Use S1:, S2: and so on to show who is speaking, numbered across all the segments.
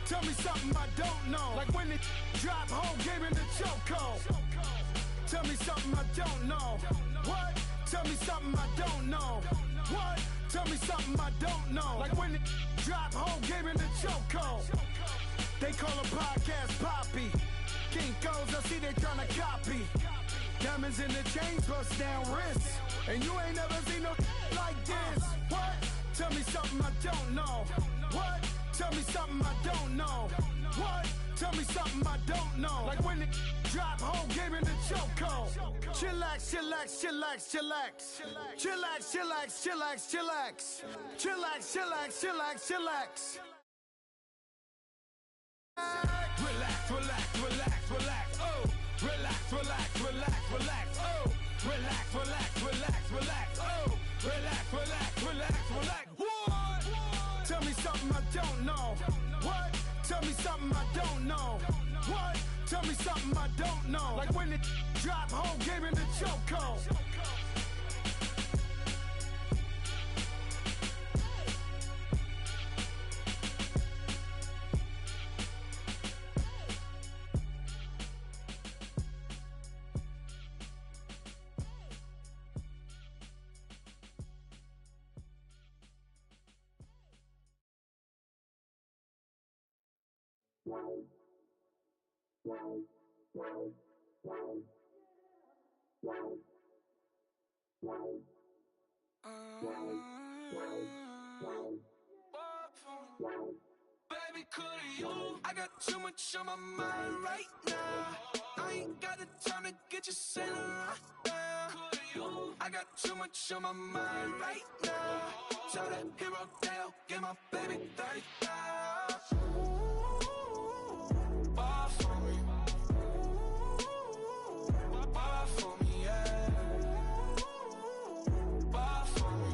S1: Tell me something I don't know. Like when it drop home, game in the chokehold. Tell me something I don't know. What? Tell me something I don't know. What? Tell me something I don't know. Like when it drop home, game in the chokehold. They call a podcast Poppy. Kinkos, I see they tryna copy. Diamonds in the chains, bust down wrists. And you ain't never seen no like this. What? Tell me something I don't know. What? Tell me something I don't know. What? Tell me something I don't know. Like when it drop home, game in the chokehold. Chillax, chillax, chillax, chillax. Chillax, chillax, chillax, chillax. Chillax, chillax, chillax, chillax. Relax, relax, relax, relax. Oh, relax, relax, relax, relax. Oh, relax, relax, relax, relax. Oh, relax, relax, relax, relax. What? Tell me something I don't know. What? Tell me something I don't know. What? Tell me something I don't know. Like when it drop home, game in the chokehold.
S2: Baby, could you? I got too much on my mind right now. I ain't got the time to get you sailing right now. Could you? I got too much on my mind right now. Tell that hero Dale, get my baby 30,000. Bar for me. Bar for me, yeah. Bar for me.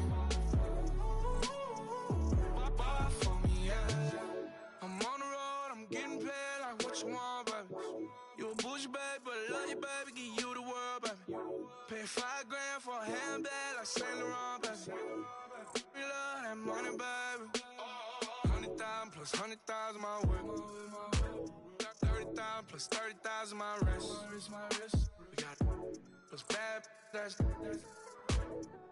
S2: Bar for me, yeah. I'm on the road, I'm getting paid like what you want, baby. You a bougie, baby, but I love you, baby. Give you the world, baby. Pay $5 grand for a handbag like Saint Laurent, baby. We love that money, baby. 100,000 plus 100,000 my way. 30,000 plus 30,000 my wrist. We got those bad, that's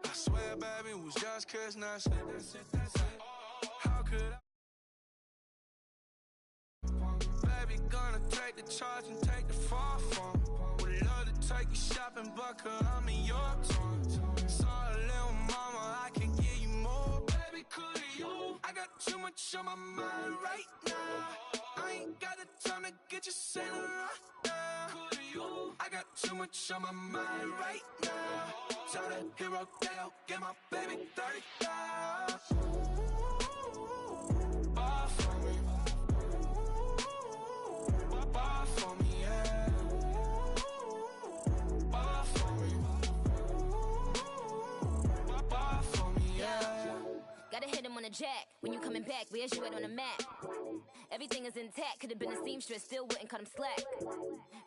S2: I swear, baby, it was just kissing us. How could I? Baby, gonna take the charge and take the fall from. Would love to take you shopping, but cause I'm in your town. Sorry, little mama, I can give you more. Baby, could you? I got too much on my mind right now. I ain't got the time to get you sailing right now. Could you? I got too much on my mind right now. Tell that hero Dale, get my baby 30,000. Bar for me. Bar for me, yeah. Bar for me. Bar for me, yeah.
S3: Gotta hit him on the jack. When you coming back, where's you at on the map? Everything is intact. Could've been a seamstress, still wouldn't cut him slack.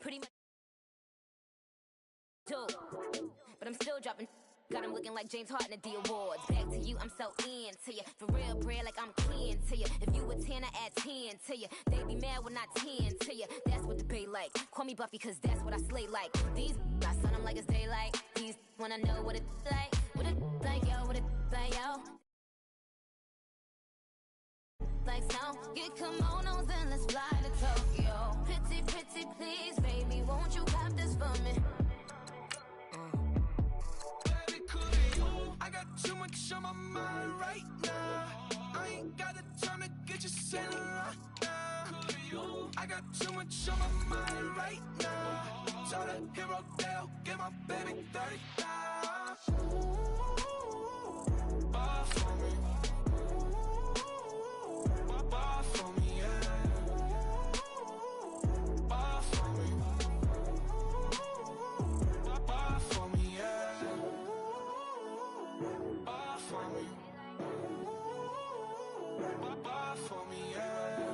S3: Pretty much too, but I'm still dropping. Got him looking like James Harden at the awards. Back to you, I'm so into you. For real, bread, like I'm kin to you. If you a 10, I add 10 to you. They be mad when I 10 to you. That's what the bay like. Call me Buffy, cause that's what I slay like. These, I son them like it's daylight. These, wanna know what it's like. What it like, yo, what it like, yo. Like snow, get kimonos and let's fly to Tokyo. Pretty, pretty, please, baby, won't you pop this for me?
S2: I got too much on my mind right now. I ain't got the time to get you sailing right now. Could you? I got too much on my mind right now. Tell that hero Dale, get my baby 30,000. Bar for me. Bar for me, yeah. Bar for me. Bar for me, yeah. Bar for me. Bar for me, yeah.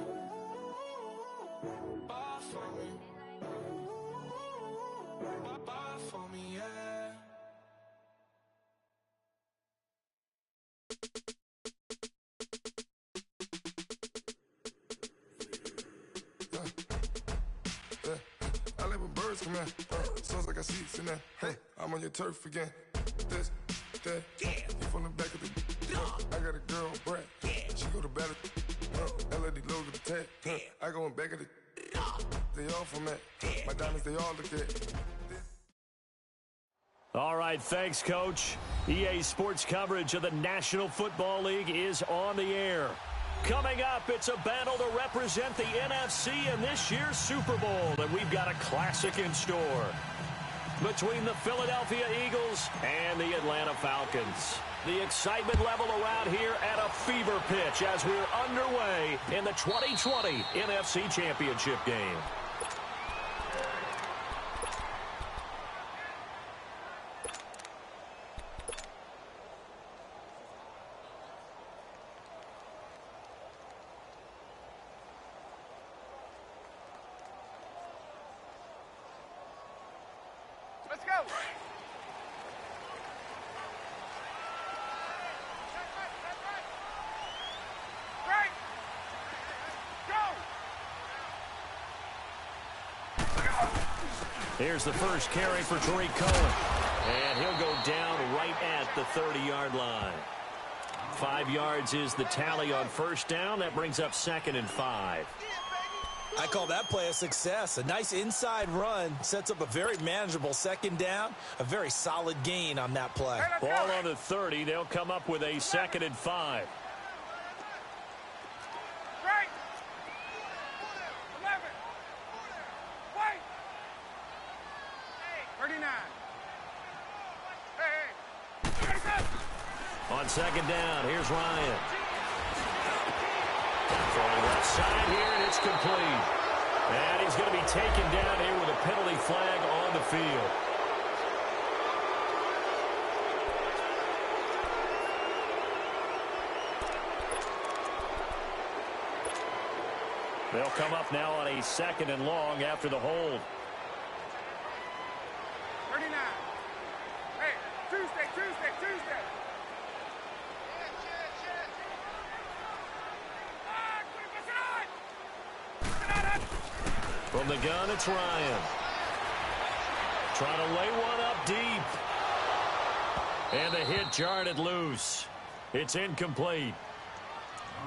S2: Bar for me. Bar for me, yeah.
S4: I like when birds come in. Sounds like I see seats in there. Hey, I'm on your turf again. This, that, you from the back of the. I got a girl, Brad. She go to battle. LED logo the tag. I go in back of the. They all from that. My diamonds, they all look at.
S5: All right, thanks, Coach. EA Sports coverage of the National Football League is on the air. Coming up, it's a battle to represent the NFC in this year's Super Bowl, and we've got a classic in store between the Philadelphia Eagles and the Atlanta Falcons. The excitement level around here at a fever pitch as we're underway in the 2020 NFC Championship game.
S1: Let's go. Right. Go.
S5: Here's the first carry for Tariq Cohen. And he'll go down right at the 30-yard line. 5 yards is the tally on first down. That brings up 2nd and 5.
S6: I call that play a success. A nice inside run sets up a very manageable 2nd down. A very solid gain on that play.
S5: Ball on the 30. They'll come up with a 2nd and 5.
S1: Right. 11. Wait. 39. Hey.
S5: On 2nd down, here's Ryan. Throwing left side here, and it's complete. And he's going to be taken down here with a penalty flag on the field. They'll come up now on a 2nd and long after the hold.
S1: 39. Hey, Tuesday.
S5: From the gun, it's Ryan. Trying to lay one up deep. And the hit jarred it loose. It's incomplete.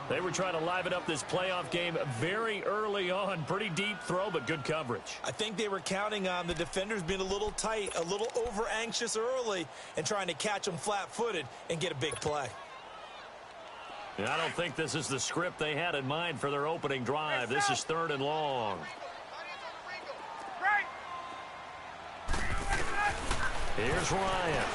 S5: They were trying to liven up this playoff game very early on. Pretty deep throw, but good coverage.
S6: I think they were counting on the defenders being a little tight, a little over-anxious early, and trying to catch them flat-footed and get a big play.
S5: And I don't think this is the script they had in mind for their opening drive. This is 3rd and long. Here's Ryan.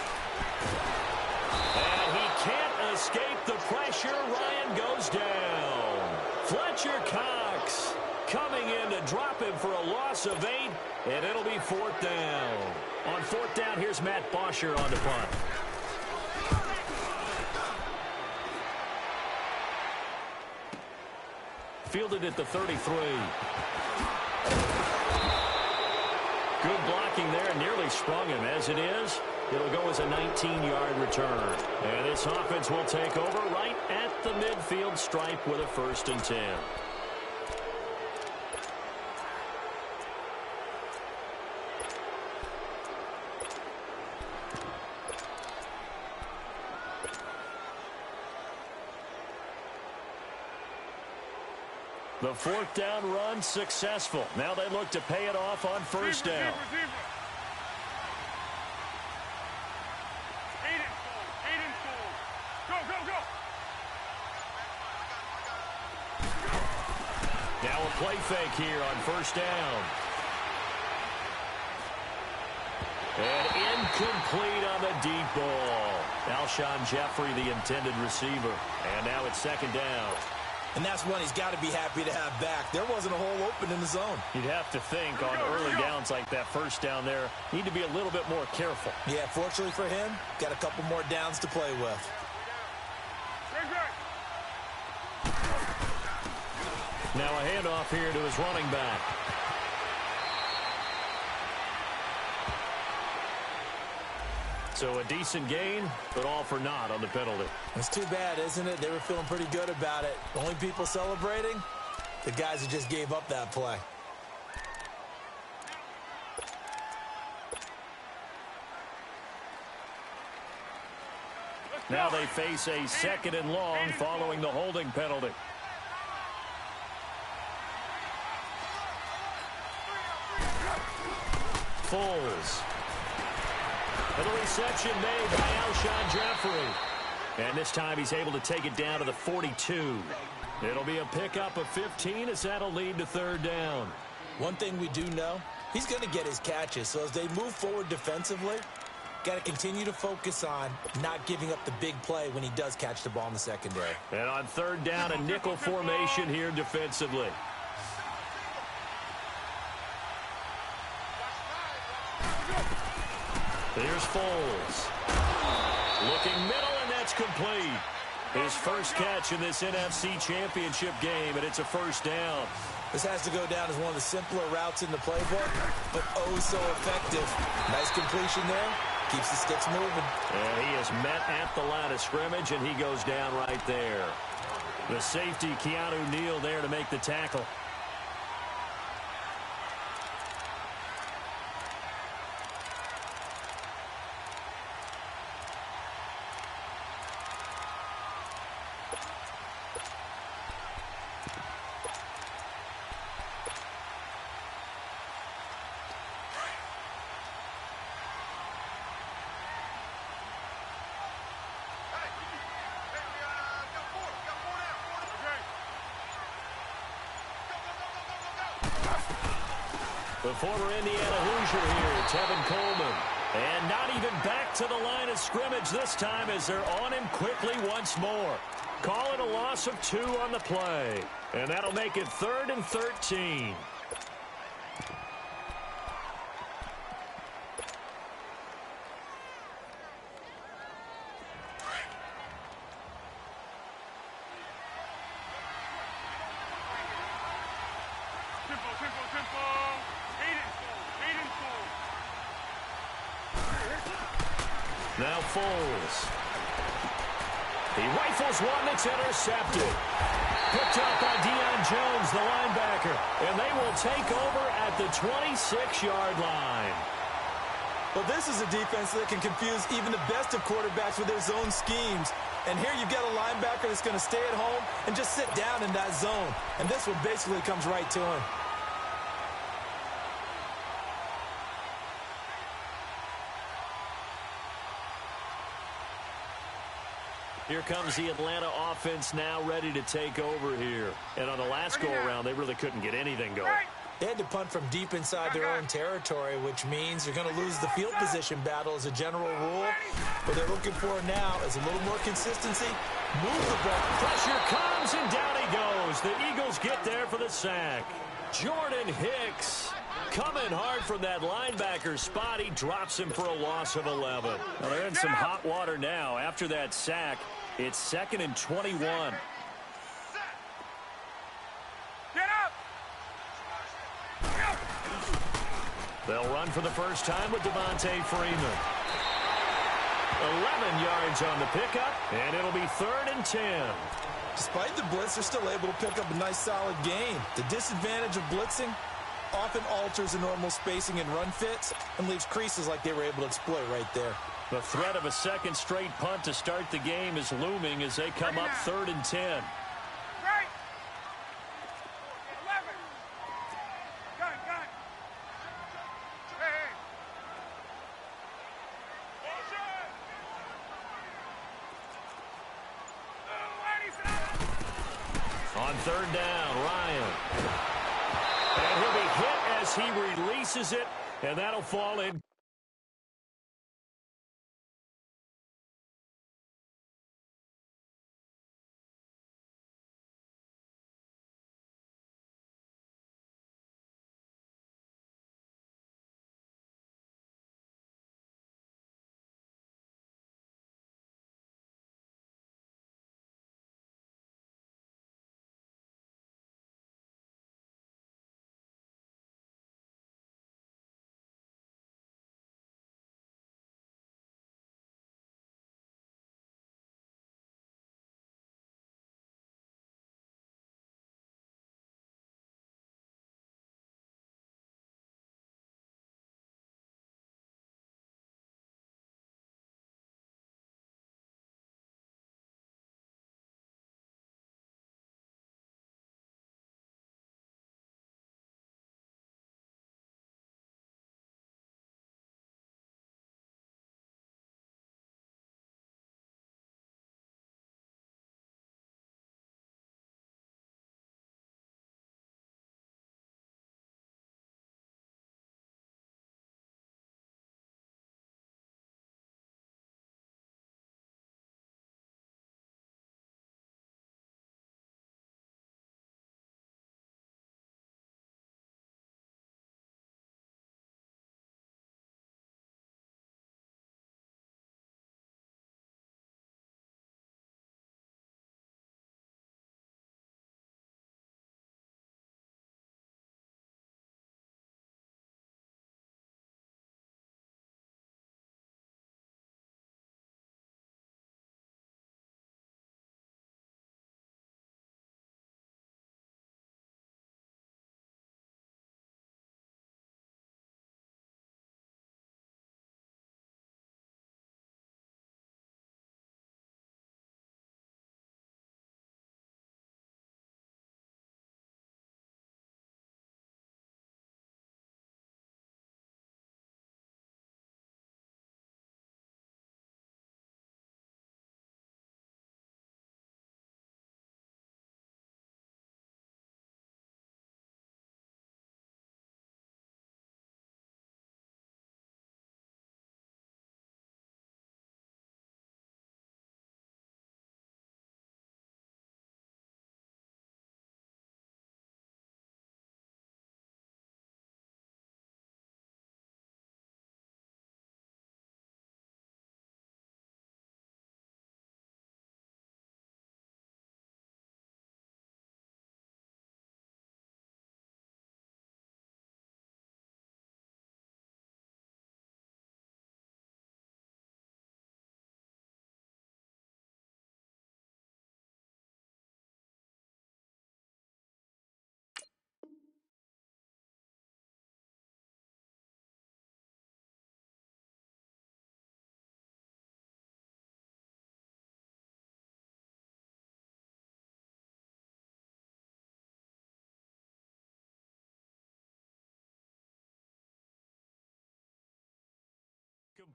S5: And he can't escape the pressure. Ryan goes down. Fletcher Cox coming in to drop him for a loss of 8, and it'll be 4th down. On 4th down, here's Matt Bosher on the punt. Fielded at the 33. Good blocking there, nearly sprung him. As it is, it'll go as a 19-yard return. And this offense will take over right at the midfield stripe with a 1st and 10. The 4th down run successful. Now they look to pay it off on 1st down.
S1: 8 and 4. Go.
S5: Now a play fake here on 1st down. And incomplete on the deep ball. Alshon Jeffrey, the intended receiver. And now it's 2nd down.
S6: And that's one he's got to be happy to have back. There wasn't a hole open in the zone.
S5: You'd have to think on early downs like that 1st down there, need to be a little bit more careful.
S6: Yeah, fortunately for him, got a couple more downs to play with.
S5: Now a handoff here to his running back. So a decent gain, but all for naught on the penalty.
S6: It's too bad, isn't it? They were feeling pretty good about it. The only people celebrating, the guys who just gave up that play.
S5: Now they face a 2nd and long following the holding penalty. Foles. And the reception made by Alshon Jeffrey. And this time he's able to take it down to the 42. It'll be a pickup of 15 as that'll lead to 3rd down.
S6: One thing we do know, he's going to get his catches. So as they move forward defensively, got to continue to focus on not giving up the big play when he does catch the ball in the secondary.
S5: And on 3rd down, a nickel formation here defensively. Here's Foles. Looking middle, and that's complete. His first catch in this NFC Championship game, and it's a 1st down.
S6: This has to go down as one of the simpler routes in the playbook, but oh so effective. Nice completion there. Keeps the sticks moving.
S5: And he is met at the line of scrimmage, and he goes down right there. The safety, Keanu Neal, there to make the tackle. The former Indiana Hoosier here, Tevin Coleman. And not even back to the line of scrimmage this time as they're on him quickly once more. Call it a loss of 2 on the play. And that'll make it 3rd and 13. Now Foles. He rifles one that's intercepted. Picked up by Deion Jones, the linebacker. And they will take over at the 26-yard line.
S6: Well, this is a defense that can confuse even the best of quarterbacks with their zone schemes. And here you've got a linebacker that's going to stay at home and just sit down in that zone. And this one basically comes right to him.
S5: Here comes the Atlanta offense now ready to take over here. And on the last go-around, they really couldn't get anything going.
S6: They had to punt from deep inside their own territory, which means they're going to lose the field position battle as a general rule. What they're looking for now is a little more consistency. Move the ball.
S5: Pressure comes, and down he goes. The Eagles get there for the sack. Jordan Hicks coming hard from that linebacker spot. He drops him for a loss of 11. Well, they're in some hot water now. After that sack, it's 2nd and 21.
S1: Get up!
S5: They'll run for the first time with Devontae Freeman. 11 yards on the pickup, and it'll be 3rd and 10.
S6: Despite the blitz, they're still able to pick up a nice solid gain. The disadvantage of blitzing often alters the normal spacing and run fits and leaves creases like they were able to exploit right there.
S5: The threat of a second straight punt to start the game is looming as they come up 3rd and 10.
S1: Right! 11! Gun! Hey!
S5: On 3rd down, Ryan. And he'll be hit as he releases it, and that'll fall in.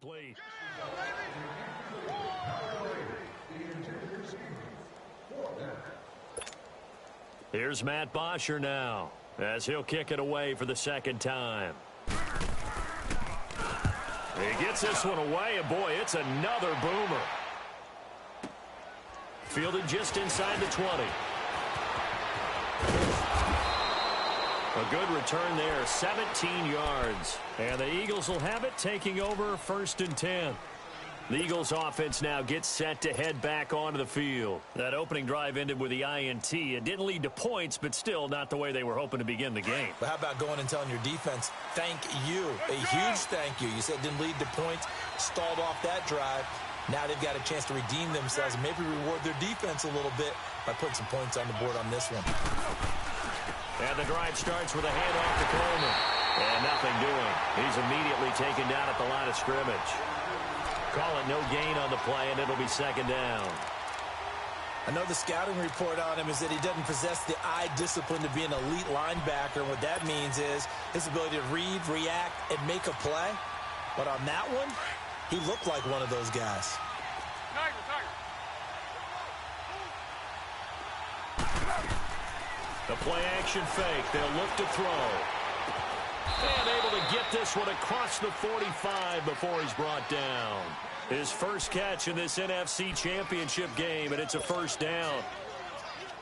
S5: incomplete. Here's Matt Bosher now, as he'll kick it away for the second time. He gets this one away, and boy, it's another boomer. Fielded just inside the 20. A good return there, 17 yards. And the Eagles will have it, taking over 1st and 10. The Eagles offense now gets set to head back onto the field. That opening drive ended with the INT. It didn't lead to points, but still not the way they were hoping to begin the game.
S6: But how about going and telling your defense, thank you, a huge thank you. You said it didn't lead to points, stalled off that drive. Now they've got a chance to redeem themselves and maybe reward their defense a little bit by putting some points on the board on this one.
S5: And the drive starts with a handoff to Coleman. And nothing doing. He's immediately taken down at the line of scrimmage. Call it no gain on the play, and it'll be 2nd down.
S6: I know the scouting report on him is that he doesn't possess the eye discipline to be an elite linebacker. And what that means is his ability to read, react, and make a play. But on that one, he looked like one of those guys.
S5: The play action fake. They'll look to throw. And able to get this one across the 45 before he's brought down. His first catch in this NFC Championship game, and it's a 1st down.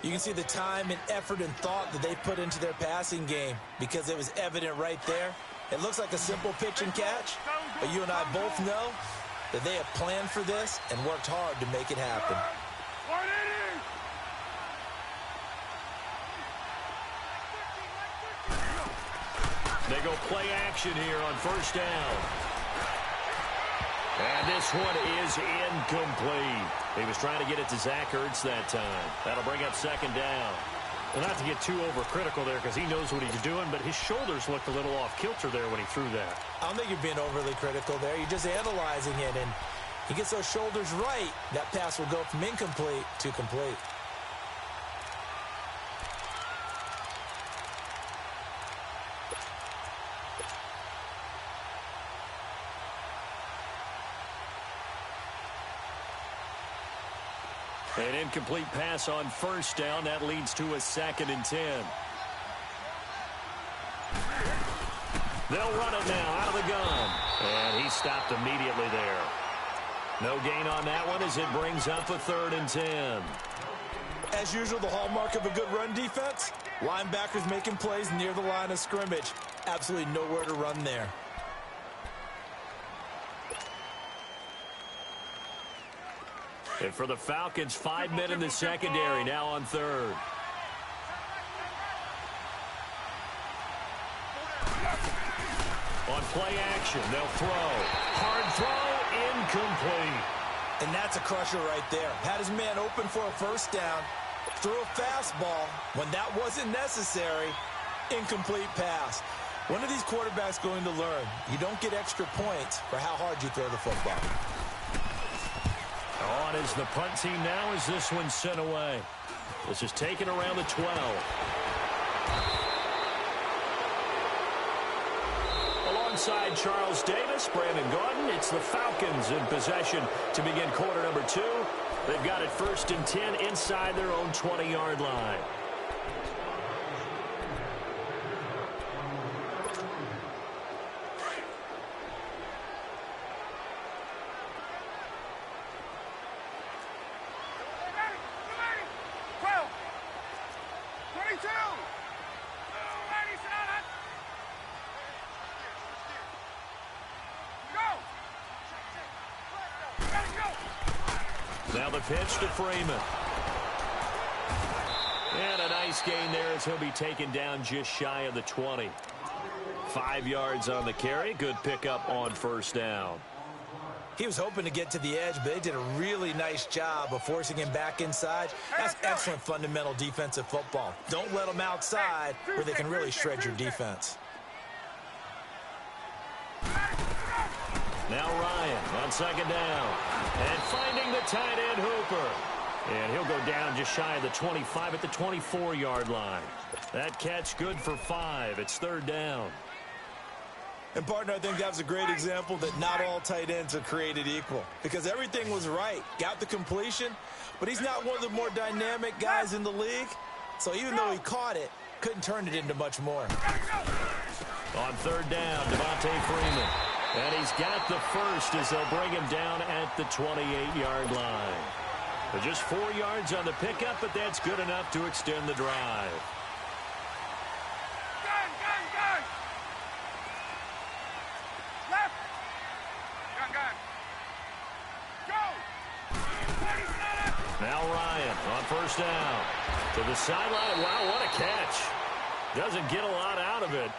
S6: You can see the time and effort and thought that they put into their passing game because it was evident right there. It looks like a simple pitch and catch, but you and I both know that they have planned for this and worked hard to make it happen.
S5: They go play action here on 1st down. And this one is incomplete. He was trying to get it to Zach Ertz that time. That'll bring up 2nd down. Well, not to get too overcritical there because he knows what he's doing, but his shoulders looked a little off kilter there when he threw that.
S6: I don't think you're being overly critical there. You're just analyzing it, and he gets those shoulders right. That pass will go from incomplete to complete.
S5: An incomplete pass on 1st down. That leads to a 2nd and 10. They'll run it now out of the gun. And he stopped immediately there. No gain on that one as it brings up a 3rd and 10.
S6: As usual, the hallmark of a good run defense, linebackers making plays near the line of scrimmage. Absolutely nowhere to run there.
S5: And for the Falcons, 5 men in the secondary, now on 3rd. On play action, they'll throw. Hard throw, incomplete.
S6: And that's a crusher right there. Had his man open for a 1st down, threw a fastball. When that wasn't necessary, incomplete pass. When are these quarterbacks going to learn? You don't get extra points for how hard you throw the football.
S5: On is the punt team now as this one's sent away. This is taken around the 12. Alongside Charles Davis, Brandon Gordon, it's the Falcons in possession to begin quarter number 2. They've got it 1st and 10 inside their own 20-yard line. Now the pitch to Freeman. And a nice gain there as he'll be taken down just shy of the 20. 5 yards on the carry. Good pickup on 1st down.
S6: He was hoping to get to the edge, but they did a really nice job of forcing him back inside. That's excellent fundamental defensive football. Don't let them outside where they can really shred your defense.
S5: Now Ryan on 2nd down. And finding the tight end Hooper. And he'll go down just shy of the 25 at the 24-yard line. That catch good for 5. It's 3rd down.
S6: And, partner, I think that was a great example that not all tight ends are created equal because everything was right. Got the completion, but he's not one of the more dynamic guys in the league. So even though he caught it, couldn't turn it into much more.
S5: On third down, Devontae Freeman. And he's got the first as they'll bring him down at the 28-yard line. But just 4 yards on the pickup, but that's good enough to extend the drive. Now Ryan on first down. To the sideline. Wow, what a catch. Doesn't get a lot out of it,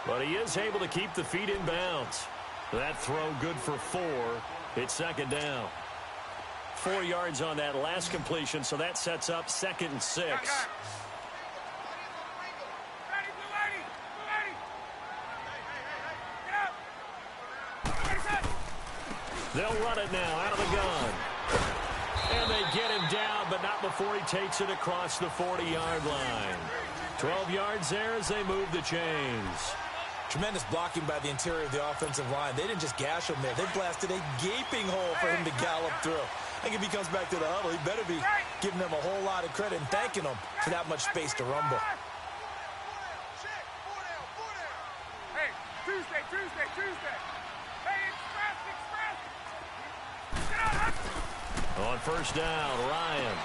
S5: but he is able to keep the feet in bounds. That throw good for 4. It's second down. 4 yards on that last completion, so that sets up 2nd and 6. They'll run it now out of the gun. And they get him down, but not before he takes it across the 40-yard line. 12 yards there as they move the chains.
S6: Tremendous blocking by the interior of the offensive line. They didn't just gash him there. They blasted a gaping hole for him to gallop through. I think if he comes back to the huddle, he better be giving them a whole lot of credit and thanking them for that much space to rumble.
S1: Hey, Tuesday. Hey, express.
S5: On first down, Ryan.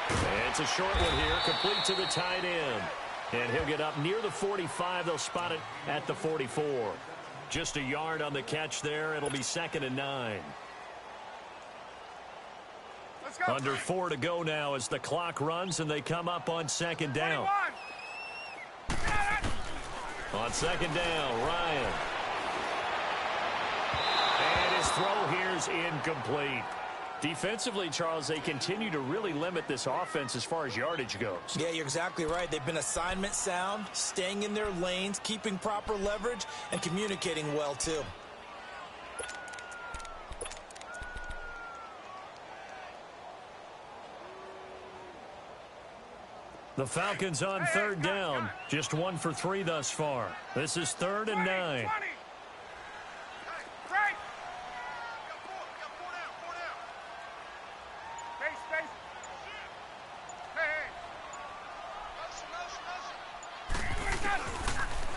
S5: And it's a short one here, complete to the tight end. And he'll get up near the 45. They'll spot it at the 44. Just a yard on the catch there. It'll be 2nd and 9. Under 4 to go now as the clock runs and they come up on 2nd down. On 2nd down, Ryan. And his throw here's incomplete. Defensively, Charles, they continue to really limit this offense as far as yardage goes.
S6: Yeah, you're exactly right. They've been assignment sound, staying in their lanes, keeping proper leverage, and communicating well, too.
S5: The Falcons on 3rd down. Just 1 for 3 thus far. This is 3rd and 9.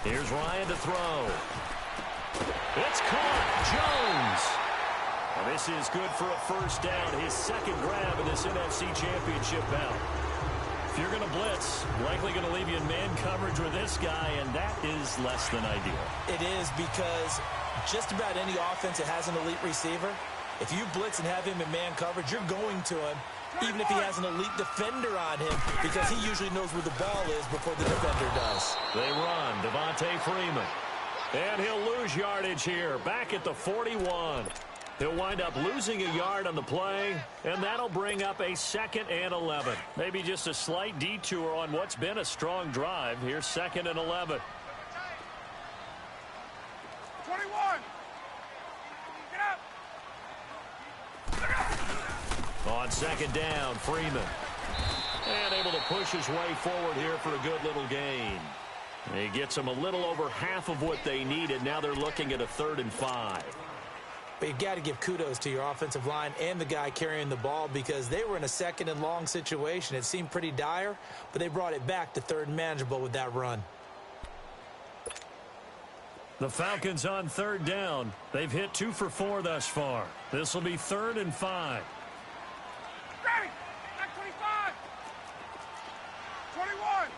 S5: Here's Ryan to throw. It's caught. Jones. Well, this is good for a first down. His 2nd grab in this NFC Championship bout. If you're going to blitz, likely going to leave you in man coverage with this guy, and that is less than ideal.
S6: It is because just about any offense that has an elite receiver, if you blitz and have him in man coverage, you're going to him, even if he has an elite defender on him, because he usually knows where the ball is before the defender does.
S5: They run. Devontae Freeman. And he'll lose yardage here, back at the 41. He'll wind up losing a yard on the play, and that'll bring up a 2nd and 11. Maybe just a slight detour on what's been a strong drive. Here's 2nd and 11.
S1: 21. Get up.
S5: On 2nd down, Freeman. And able to push his way forward here for a good little gain. He gets them a little over half of what they needed. Now they're looking at a 3rd and 5.
S6: But you've got to give kudos to your offensive line and the guy carrying the ball because they were in a 2nd and long situation. It seemed pretty dire, but they brought it back to 3rd and manageable with that run.
S5: The Falcons on 3rd down. They've hit 2 for 4 thus far. This will be 3rd and 5.
S1: Ready. 25. 21.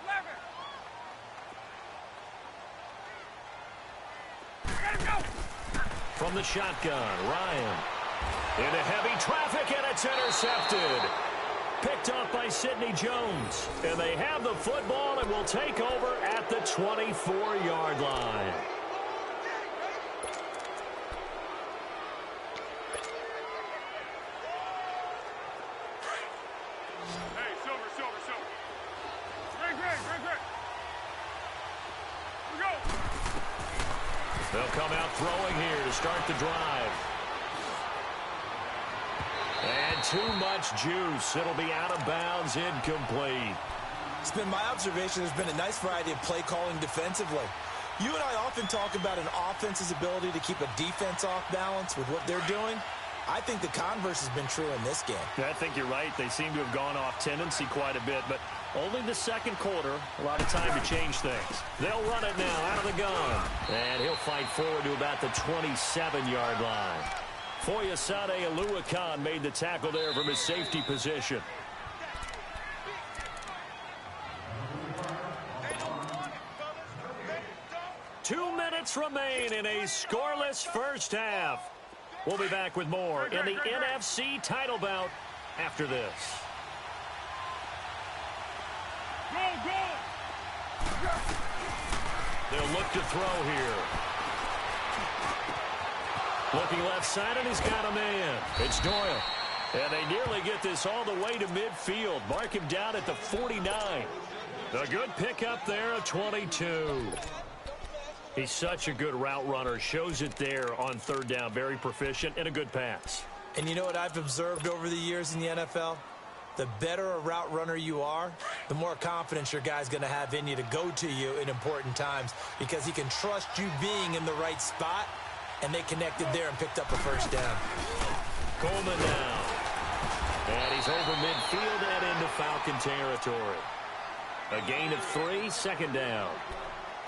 S1: 11.
S5: From the shotgun, Ryan. Into heavy traffic, and it's intercepted. Picked off by Sidney Jones. And they have the football and will take over at the 24-yard line.
S1: Hey, silver. Greg. We go.
S5: They'll come out throwing here to start the drive. And too much juice. It'll be out of bounds, incomplete.
S6: It's been my observation there's been a nice variety of play calling defensively. You and I often talk about an offense's ability to keep a defense off balance with what they're doing. I think the converse has been true in this game.
S5: Yeah, I think you're right. They seem to have gone off tendency quite a bit, but only the second quarter. A lot of time to change things. They'll run it now out of the gun. And he'll fight forward to about the 27-yard line. Foyesade Aluakan made the tackle there from his safety position. Two minutes remain in a scoreless first half. We'll be back with more in the NFC title bout after this. They'll look to throw here. Looking left side, and he's got a man. It's Doyle. And they nearly get this all the way to midfield. Mark him down at the 49. A good pickup there of 22. He's such a good route runner. Shows it there on third down. Very proficient and a good pass.
S6: And you know what I've observed over the years in the NFL? The better a route runner you are, the more confidence your guy's going to have in you to go to you in important times because he can trust you being in the right spot, and they connected there and picked up a first down.
S5: Coleman now. And he's over midfield and into Falcon territory. A gain of 3, second down.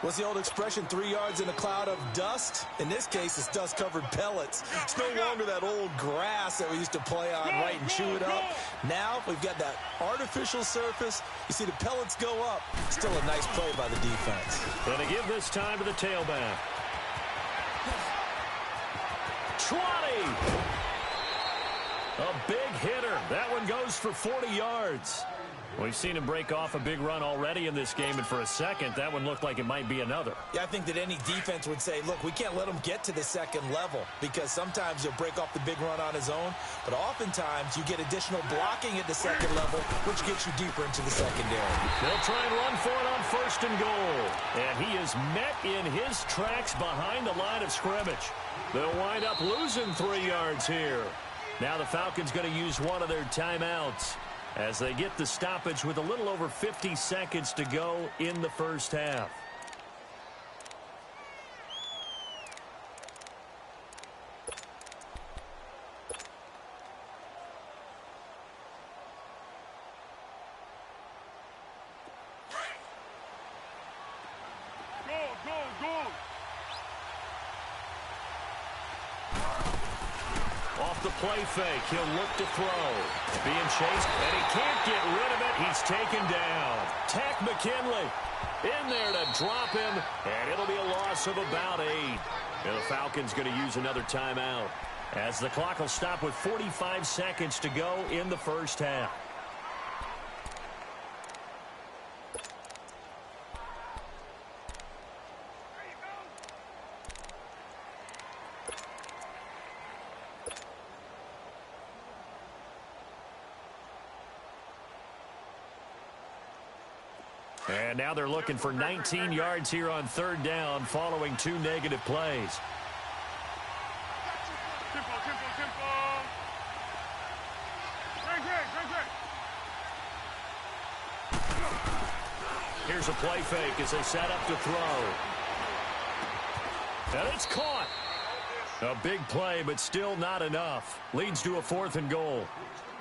S6: What's the old expression, 3 yards in a cloud of dust? In this case, it's dust-covered pellets. It's no longer that old grass that we used to play on, right, and chew it up. Now we've got that artificial surface. You see the pellets go up. Still a nice play by the defense.
S5: And they give this time to the tailback. 20. A big hitter. That one goes for 40 yards. We've seen him break off a big run already in this game, and for a second, that one looked like it might be another.
S6: Yeah, I think that any defense would say, look, we can't let him get to the second level because sometimes he'll break off the big run on his own, but oftentimes you get additional blocking at the second level, which gets you deeper into the secondary.
S5: They'll try and run for it on first and goal, and he is met in his tracks behind the line of scrimmage. They'll wind up losing 3 yards here. Now the Falcons going to use one of their timeouts as they get the stoppage with a little over 50 seconds to go in the first half. Off the play fake, he'll look to throw. Being chased, and he can't get rid of it. He's taken down. Tack McKinley in there to drop him, and it'll be a loss of about 8. And the Falcons going to use another timeout as the clock will stop with 45 seconds to go in the first half. And now they're looking for 19 yards here on third down following 2 negative plays. Here's a play fake as they set up to throw. And it's caught. A big play, but still not enough. Leads to a 4th and goal.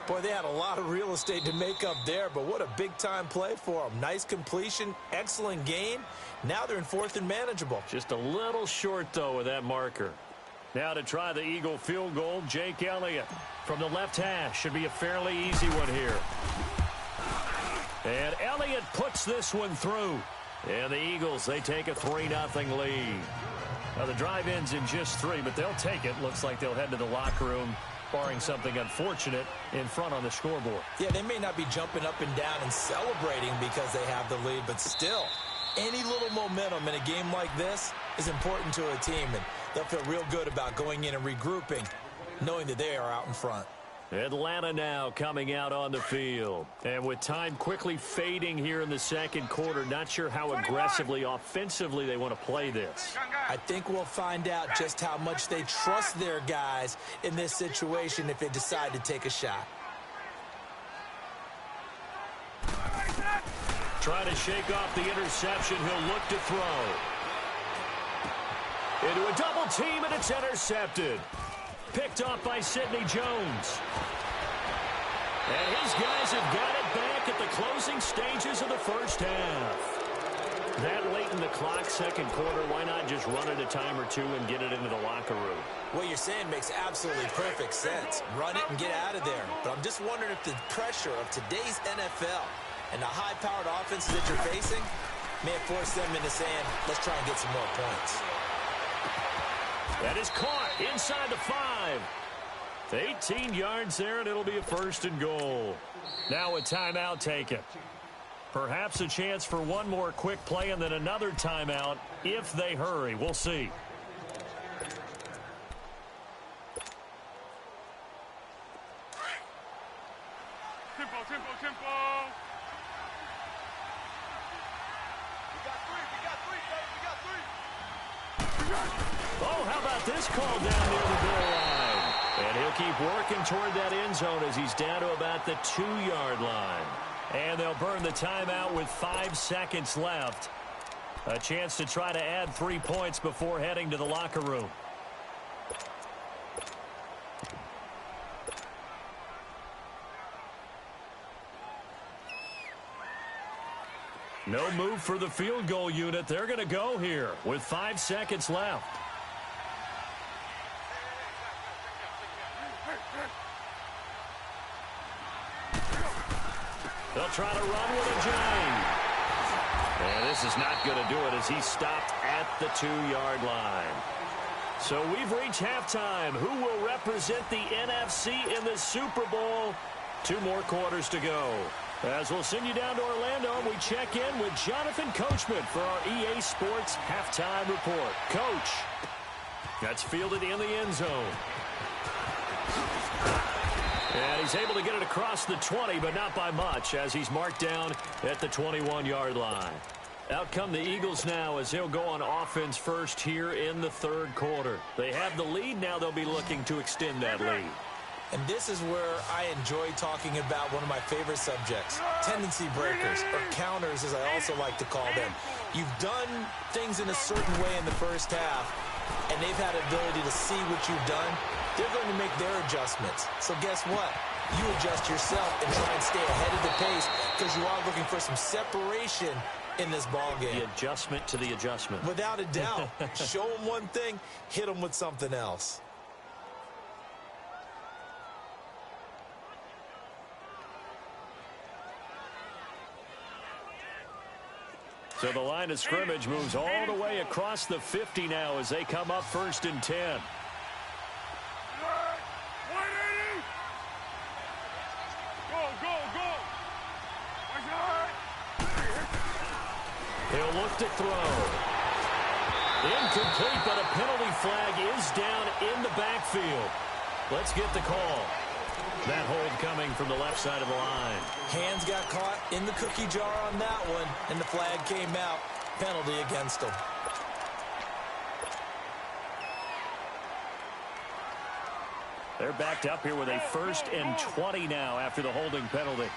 S6: Boy, they had a lot of real estate to make up there, but what a big-time play for them. Nice completion, excellent gain. Now they're in 4th and manageable.
S5: Just a little short, though, with that marker. Now to try the Eagle field goal, Jake Elliott from the left hash. Should be a fairly easy one here. And Elliott puts this one through. And the Eagles, they take a 3-0 lead. Now the drive ends in just 3, but they'll take it. Looks like they'll head to the locker room, barring something unfortunate in front on the scoreboard.
S6: Yeah, they may not be jumping up and down and celebrating because they have the lead, but still, any little momentum in a game like this is important to a team, and they'll feel real good about going in and regrouping, knowing that they are out in front.
S5: Atlanta now coming out on the field. And with time quickly fading here in the second quarter, not sure how aggressively, offensively they want to play this.
S6: I think we'll find out just how much they trust their guys in this situation if they decide to take a shot.
S5: Trying to shake off the interception. He'll look to throw. Into a double team, and it's intercepted. Picked off by Sidney Jones. And his guys have got it back at the closing stages of the first half. That late in the clock, second quarter, why not just run it a time or two and get it into the locker room?
S6: What you're saying makes absolutely perfect sense. Run it and get out of there. But I'm just wondering if the pressure of today's NFL and the high-powered offenses that you're facing may have forced them into saying, let's try and get some more points.
S5: That is caught inside the 5. 18 yards there, and it'll be a first and goal. Now a timeout taken. Perhaps a chance for one more quick play and then another timeout if they hurry. We'll see.
S1: Tempo. We got three.
S5: Oh, how about this call down near the goal line? And he'll keep working toward that end zone as he's down to about the 2-yard line. And they'll burn the timeout with 5 seconds left. A chance to try to add 3 points before heading to the locker room. No move for the field goal unit. They're going to go here with 5 seconds left. They'll try to run with a Jane. And this is not going to do it as he stopped at the 2-yard line. So we've reached halftime. Who will represent the NFC in the Super Bowl? 2 more quarters to go. As we'll send you down to Orlando, we check in with Jonathan Coachman for our EA Sports Halftime Report. Coach, that's fielded in the end zone. And he's able to get it across the 20, but not by much, as he's marked down at the 21-yard line. Out come the Eagles now as he'll go on offense first here in the third quarter. They have the lead. Now they'll be looking to extend that lead.
S6: And this is where I enjoy talking about one of my favorite subjects, tendency breakers, or counters as I also like to call them. You've done things in a certain way in the first half, and they've had the ability to see what you've done. They're going to make their adjustments. So guess what? You adjust yourself and try and stay ahead of the pace because you are looking for some separation in this ball game.
S5: The adjustment to the adjustment.
S6: Without a doubt. Show them one thing, hit them with something else.
S5: So the line of scrimmage moves all the way across the 50 now as they come up 1st and 10. He'll look to throw. Incomplete, but a penalty flag is down in the backfield. Let's get the call. That hold coming from the left side of the line.
S6: Hands got caught in the cookie jar on that one, and the flag came out. Penalty against him.
S5: They're backed up here with a 1st and 20 now after the holding penalty.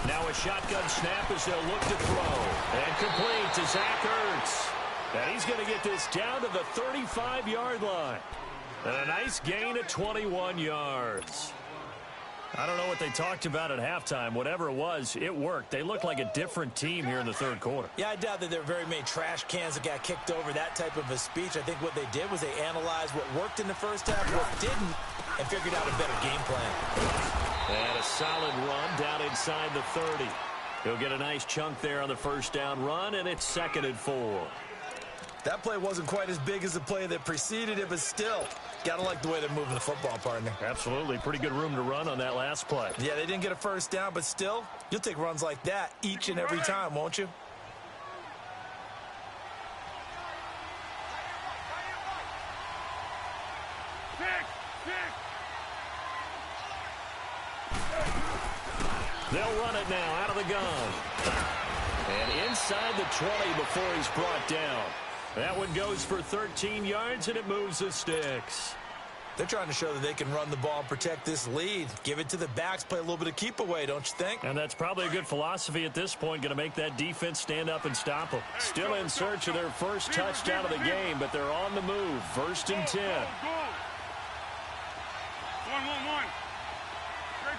S5: Now a shotgun snap as they'll look to throw. And complete to Zach Ertz. And he's going to get this down to the 35-yard line. And a nice gain of 21 yards. I don't know what they talked about at halftime. Whatever it was, it worked. They looked like a different team here in the third quarter.
S6: Yeah, I doubt that there were very many trash cans that got kicked over, that type of a speech. I think what they did was they analyzed what worked in the first half, what didn't, and figured out a better game plan.
S5: And a solid run down inside the 30. He'll get a nice chunk there on the first down run, and it's 2nd and 4.
S6: That play wasn't quite as big as the play that preceded it, but still, got to like the way they're moving the football, partner.
S5: Absolutely. Pretty good room to run on that last play.
S6: Yeah, they didn't get a first down, but still, you'll take runs like that each and every time, won't you?
S5: They'll run it now out of the gun. And inside the 20 before he's brought down. That one goes for 13 yards, and it moves the sticks.
S6: They're trying to show that they can run the ball and protect this lead. Give it to the backs, play a little bit of keep away, don't you think?
S5: And that's probably a good philosophy at this point, going to make that defense stand up and stop them. Still in search of their first touchdown of the game, but they're on the move. 1st and 10.
S1: One. Great.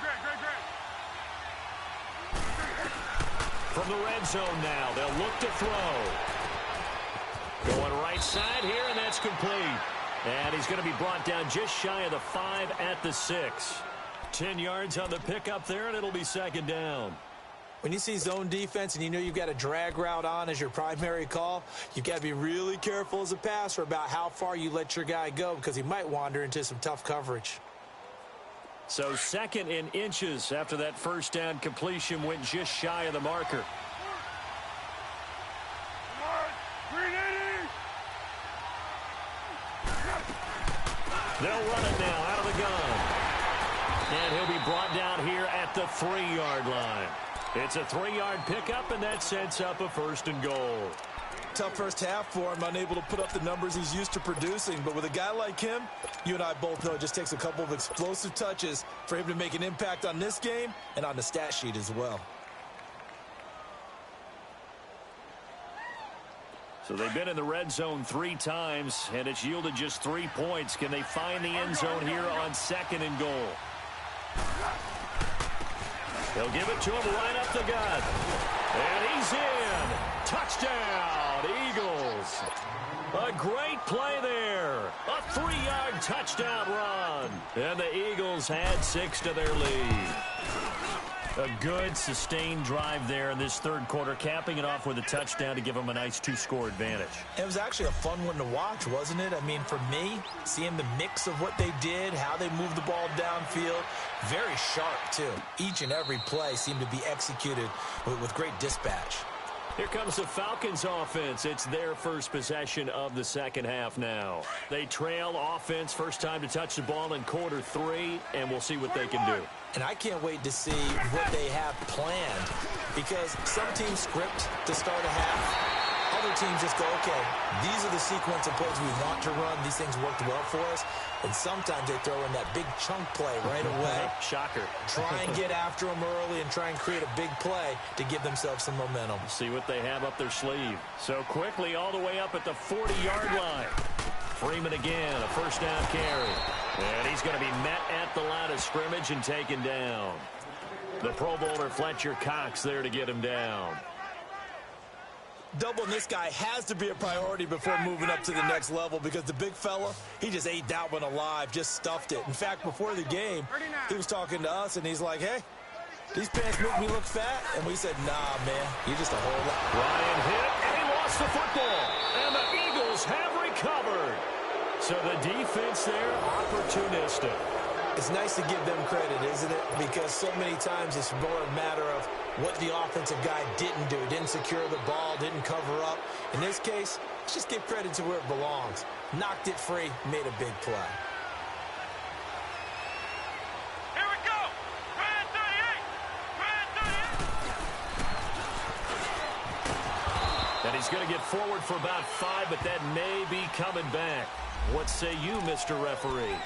S5: From the red zone now, they'll look to throw. Going right side here, and that's complete. And he's going to be brought down just shy of the 5 at the 6. 10 yards on the pickup there, and it'll be 2nd down.
S6: When you see zone defense and you know you've got a drag route on as your primary call, you've got to be really careful as a passer about how far you let your guy go because he might wander into some tough coverage.
S5: So 2nd in inches after that first down completion went just shy of the marker. They'll run it now out of the gun. And he'll be brought down here at the 3-yard line. It's a 3-yard pickup, and that sets up a 1st and goal.
S6: Tough first half for him, unable to put up the numbers he's used to producing. But with a guy like him, you and I both know it just takes a couple of explosive touches for him to make an impact on this game and on the stat sheet as well.
S5: So they've been in the red zone 3 times, and it's yielded just 3 points. Can they find the end zone here on 2nd and goal? They'll give it to him right up the gut. And he's in. Touchdown, Eagles. A great play there. A 3-yard touchdown run. And the Eagles add 6 to their lead. A good, sustained drive there in this 3rd quarter, capping it off with a touchdown to give them a nice 2-score advantage.
S6: It was actually a fun one to watch, wasn't it? I mean, for me, seeing the mix of what they did, how they moved the ball downfield, very sharp, too. Each and every play seemed to be executed with great dispatch.
S5: Here comes the Falcons offense. It's their first possession of the 2nd half now. They trail offense, first time to touch the ball in quarter 3, and we'll see what they can do.
S6: And I can't wait to see what they have planned because some teams script to start a half. Other teams just go, okay, these are the sequence of plays we want to run. These things worked well for us. And sometimes they throw in that big chunk play right away.
S5: Shocker.
S6: Try and get after them early and try and create a big play to give themselves some momentum.
S5: See what they have up their sleeve. So quickly all the way up at the 40-yard line. Freeman again, a first down carry. And he's going to be met at the line of scrimmage and taken down. The Pro Bowler Fletcher Cox there to get him down.
S6: Doubling this guy has to be a priority before moving up to the next level because the big fella, he just ate that one alive, just stuffed it. In fact, before the game, he was talking to us, and he's like, hey, these pants make me look fat? And we said, nah, man, you're just a whole lot.
S5: Ryan hit, and he lost the football. And the Eagles have recovered. So the defense there, opportunistic.
S6: It's nice to give them credit, isn't it? Because so many times it's more a matter of what the offensive guy didn't do. Didn't secure the ball, didn't cover up. In this case, let's just give credit to where it belongs. Knocked it free, made a big play.
S1: Here we go. Brand 38.
S5: And he's going to get forward for about 5, but that may be coming back. What say you, Mr. Referee?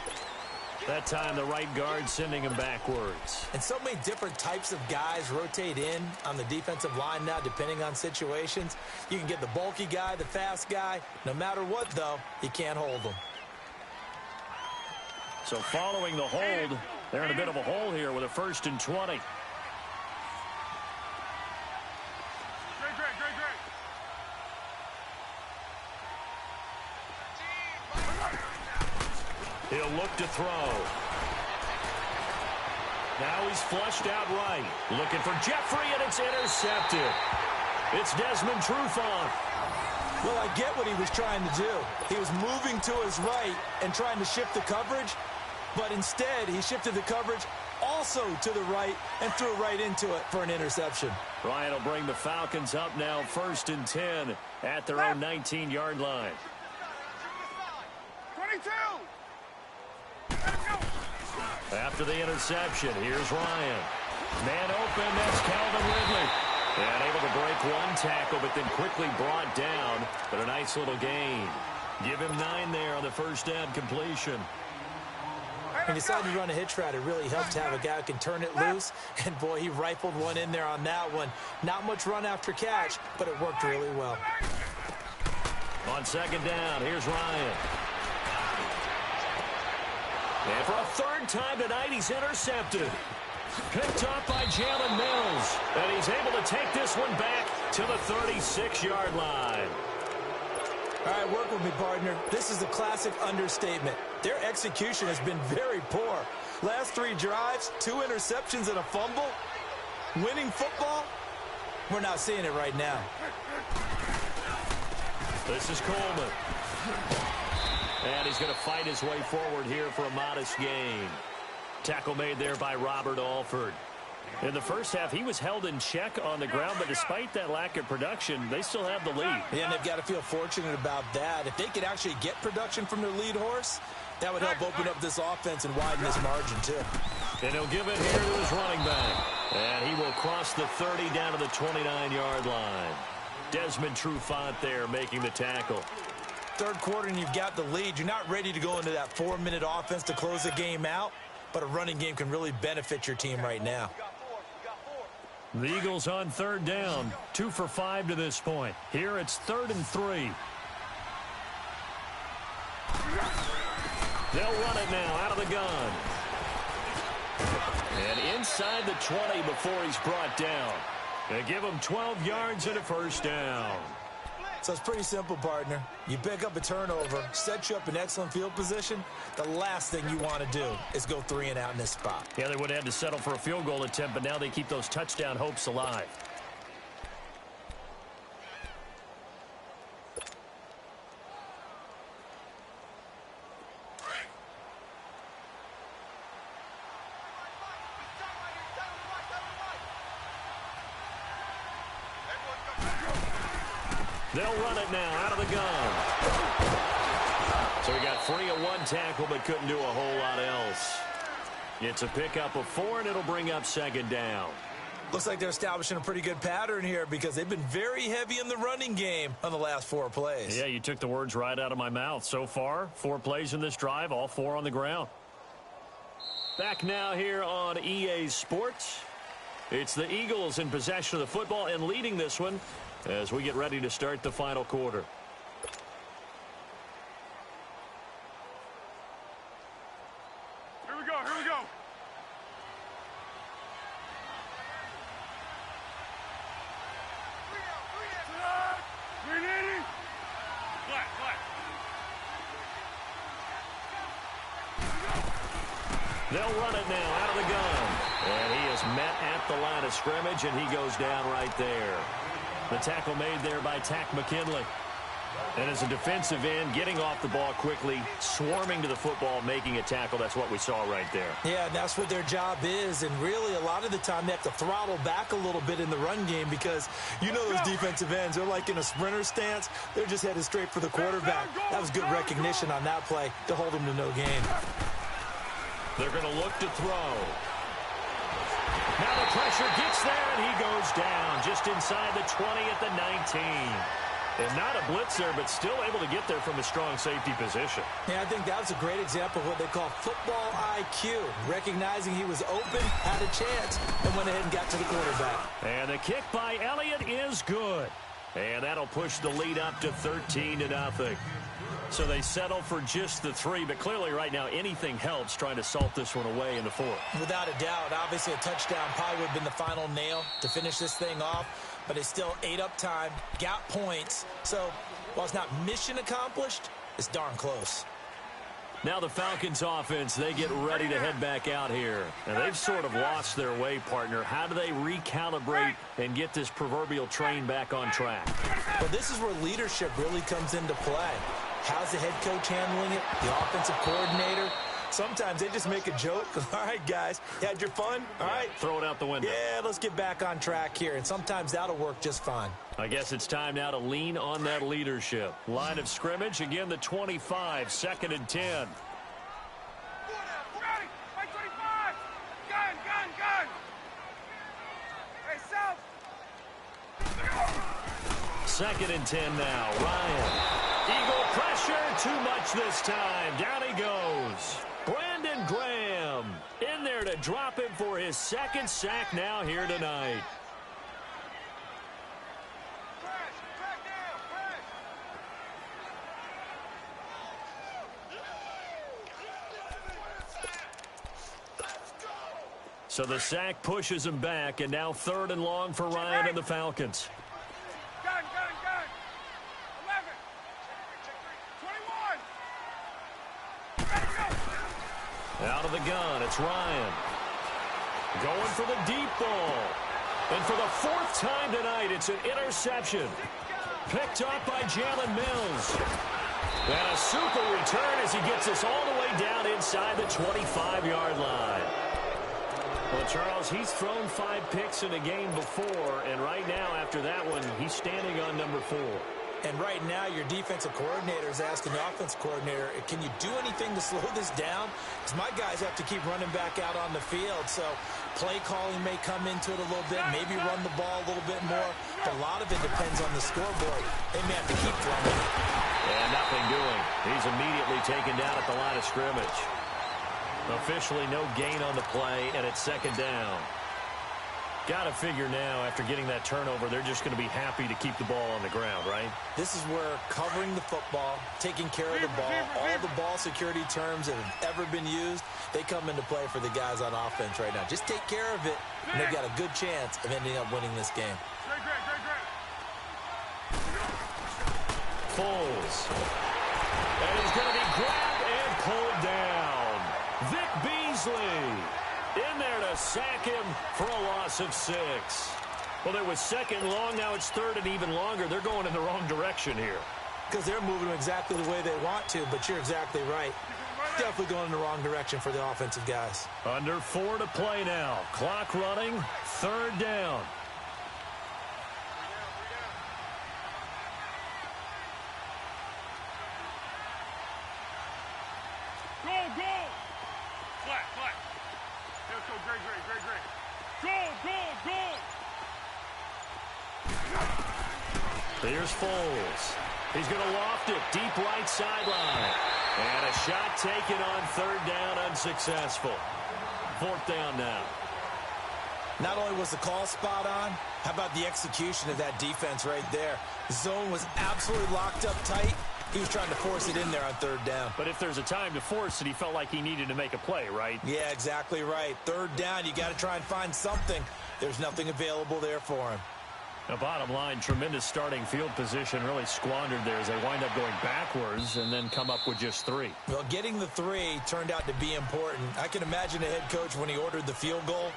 S5: That time the right guard sending him backwards.
S6: And so many different types of guys rotate in on the defensive line now depending on situations. You can get the bulky guy, the fast guy. No matter what, though, you can't hold them.
S5: So following the hold, they're in a bit of a hole here with a 1st and 20. He'll look to throw. Now he's flushed out right. Looking for Jeffrey, and it's intercepted. It's Desmond Trufant.
S6: Well, I get what he was trying to do. He was moving to his right and trying to shift the coverage, but instead he shifted the coverage also to the right and threw right into it for an interception.
S5: Ryan will bring the Falcons up now 1st and 10 at their own 19-yard line.
S1: 22.
S5: After the interception, here's Ryan. Man open, that's Calvin Ridley. And able to break one tackle, but then quickly brought down. But a nice little gain. Give him 9 there on the first down completion.
S6: When you decide to run a hitch route, it really helps to have a guy who can turn it loose. And, boy, he rifled one in there on that one. Not much run after catch, but it worked really well.
S5: On second down, here's Ryan. And for a third time tonight, he's intercepted. Picked up by Jalen Mills. And he's able to take this one back to the 36-yard line.
S6: All right, work with me, partner. This is a classic understatement. Their execution has been very poor. Last 3 drives, 2 interceptions and a fumble. Winning football? We're not seeing it right now.
S5: This is Coleman. And he's going to fight his way forward here for a modest gain. Tackle made there by Robert Alford. In the first half, he was held in check on the ground, but despite that lack of production, they still have the lead.
S6: Yeah, and they've got to feel fortunate about that. If they could actually get production from their lead horse, that would help open up this offense and widen this margin, too.
S5: And he'll give it here to his running back. And he will cross the 30 down to the 29-yard line. Desmond Trufant there making the tackle.
S6: Third quarter and you've got the lead. You're not ready to go into that 4-minute offense to close the game out, but a running game can really benefit your team right now.
S5: The Eagles on third down, 2 for 5 to this point. Here it's 3rd and 3. They'll run it now out of the gun. And inside the 20 before he's brought down. They give him 12 yards and a first down.
S6: So it's pretty simple, partner. You pick up a turnover, set you up in excellent field position. The last thing you want to do is go 3 and out in this spot.
S5: Yeah, they would have had to settle for a field goal attempt, but now they keep those touchdown hopes alive. They'll run it now out of the gun. So he got free of 1 tackle but couldn't do a whole lot else. It's a pickup of 4, and it'll bring up 2nd down.
S6: Looks like they're establishing a pretty good pattern here because they've been very heavy in the running game on the last 4 plays.
S5: Yeah, you took the words right out of my mouth. So far, 4 plays in this drive, all 4 on the ground. Back now here on EA Sports. It's the Eagles in possession of the football and leading this one as we get ready to start the final quarter.
S1: Here we go, here we go.
S5: They'll run it now out of the gun. And he is met at the line of scrimmage, and he goes down right there. The tackle made there by Tack McKinley. And as a defensive end, getting off the ball quickly, swarming to the football, making a tackle, that's what we saw right there.
S6: Yeah, and that's what their job is. And really, a lot of the time, they have to throttle back a little bit in the run game because you know those defensive ends, they're like in a sprinter stance. They're just headed straight for the quarterback. That was good recognition on that play to hold him to no gain.
S5: They're going to look to throw. Now the pressure gets there, and he goes down just inside the 20 at the 19. And not a blitzer, but still able to get there from a strong safety position.
S6: Yeah, I think that was a great example of what they call football IQ. Recognizing he was open, had a chance, and went ahead and got to the quarterback.
S5: And the kick by Elliott is good. And that'll push the lead up to 13-0. So they settle for just the 3, but clearly right now anything helps trying to salt this one away in the 4th.
S6: Without a doubt, obviously a touchdown probably would have been the final nail to finish this thing off, but they still ate up time, got points. So while it's not mission accomplished, it's darn close.
S5: Now the Falcons offense, they get ready to head back out here. And they've sort of lost their way, partner. How do they recalibrate and get this proverbial train back on track?
S6: Well, this is where leadership really comes into play. How's the head coach handling it? The offensive coordinator? Sometimes they just make a joke. All right, guys, you had your fun? All right.
S5: Throw it out the window.
S6: Yeah, let's get back on track here. And sometimes that'll work just fine.
S5: I guess it's time now to lean on that leadership. Line of scrimmage, again, the 25, 2nd and 10. Second and 10 now. Ryan. Eagle pressure, too much this time. Down he goes. Brandon Graham drop him for his second sack now here tonight. So the sack pushes him back, and now 3rd and long for Ryan and the Falcons.
S1: Gun. 11. 21.
S5: Out of the gun, it's Ryan. Going for the deep ball. And for the 4th time tonight, it's an interception. Picked up by Jalen Mills. And a super return as he gets us all the way down inside the 25-yard line. Well, Charles, he's thrown 5 picks in a game before, and right now, after that one, he's standing on number 4.
S6: And right now, your defensive coordinator is asking the offensive coordinator, can you do anything to slow this down? Because my guys have to keep running back out on the field, so play calling may come into it a little bit, maybe run the ball a little bit more, but a lot of it depends on the scoreboard. They may have to keep throwing.
S5: And nothing doing. He's immediately taken down at the line of scrimmage. Officially no gain on the play, and it's 2nd down. Got to figure now, after getting that turnover, they're just going to be happy to keep the ball on the ground, right?
S6: This is where covering the football, taking care of the ball, all the ball security terms that have ever been used, they come into play for the guys on offense right now. Just take care of it, and they've got a good chance of ending up winning this game.
S5: Foles. And he's going to be grabbed and pulled down. Vic Beasley in there to sack him for a loss of 6. Well, there was 2nd long. Now it's 3rd and even longer. They're going in the wrong direction here.
S6: Because they're moving exactly the way they want to, but you're exactly right. Definitely going in the wrong direction for the offensive guys.
S5: Under 4 to play now. Clock running. 3rd down. Here's Foles. He's going to loft it deep right sideline. And a shot taken on 3rd down, unsuccessful. 4th down now.
S6: Not only was the call spot on, how about the execution of that defense right there? The zone was absolutely locked up tight. He was trying to force it in there on 3rd down.
S5: But if there's a time to force it, he felt like he needed to make a play, right?
S6: Yeah, exactly right. 3rd down, you got to try and find something. There's nothing available there for him.
S5: The bottom line, tremendous starting field position, really squandered there as they wind up going backwards and then come up with just 3.
S6: Well, getting the 3 turned out to be important. I can imagine the head coach when he ordered the field goal.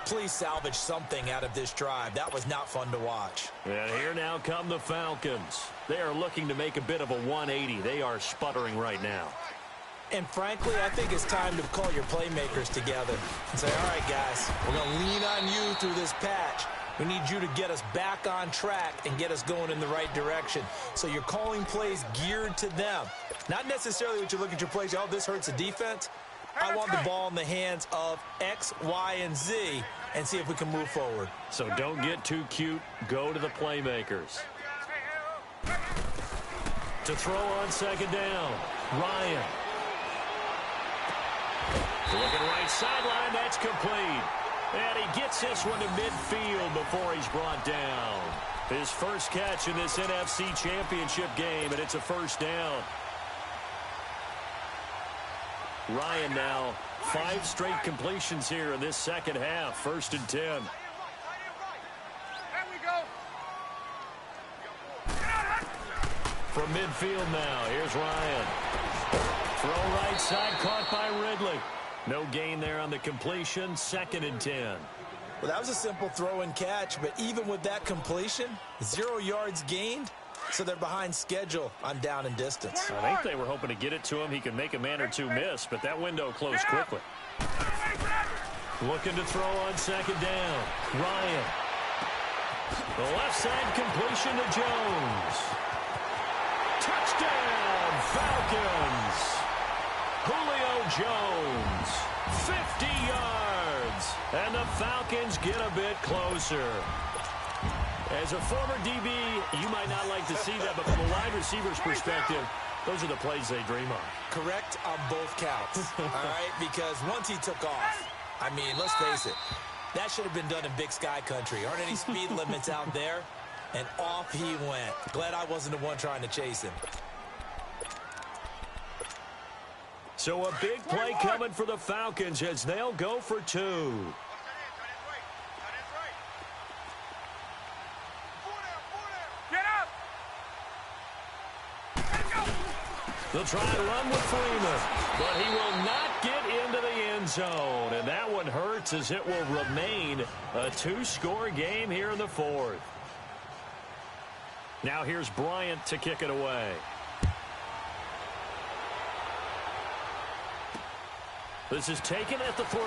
S6: Please salvage something out of this drive. That was not fun to watch.
S5: And here now come the Falcons. They are looking to make a bit of a 180. They are sputtering right now.
S6: And frankly, I think it's time to call your playmakers together and say, all right, guys, we're going to lean on you through this patch. We need you to get us back on track and get us going in the right direction. So you're calling plays geared to them. Not necessarily what you look at your plays, oh, this hurts the defense. I want the ball in the hands of X, Y, and Z and see if we can move forward.
S5: So don't get too cute. Go to the playmakers. To throw on 2nd down, Ryan. Looking right sideline, that's complete. And he gets this one to midfield before he's brought down. His first catch in this NFC Championship game, and it's a 1st down. Ryan now 5 straight completions here in this 2nd half. 1st and 10.
S1: There we go.
S5: From midfield now, here's Ryan. Throw right side, caught by Ridley. No gain there on the completion. 2nd and 10.
S6: Well, that was a simple throw and catch, but even with that completion, 0 yards gained, so they're behind schedule on down and distance.
S5: I think they were hoping to get it to him. He could make a man or 2 miss, but that window closed quickly. Looking to throw on 2nd down. Ryan. The left side completion to Jones. Touchdown, Falcons. Julio Jones, 50 yards. And the Falcons get a bit closer. As a former DB, you might not like to see that, but from a wide receiver's perspective, those are the plays they dream of.
S6: Correct on both counts, all right? Because once he took off, I mean, let's face it. That should have been done in Big Sky country. Aren't any speed limits out there? And off he went. Glad I wasn't the one trying to chase him.
S5: So a big play coming for the Falcons as they'll go for 2. They'll try and run with Freeman, but he will not get into the end zone. And that one hurts as it will remain a 2-score game here in the 4th. Now here's Bryant to kick it away. This is taken at the 3.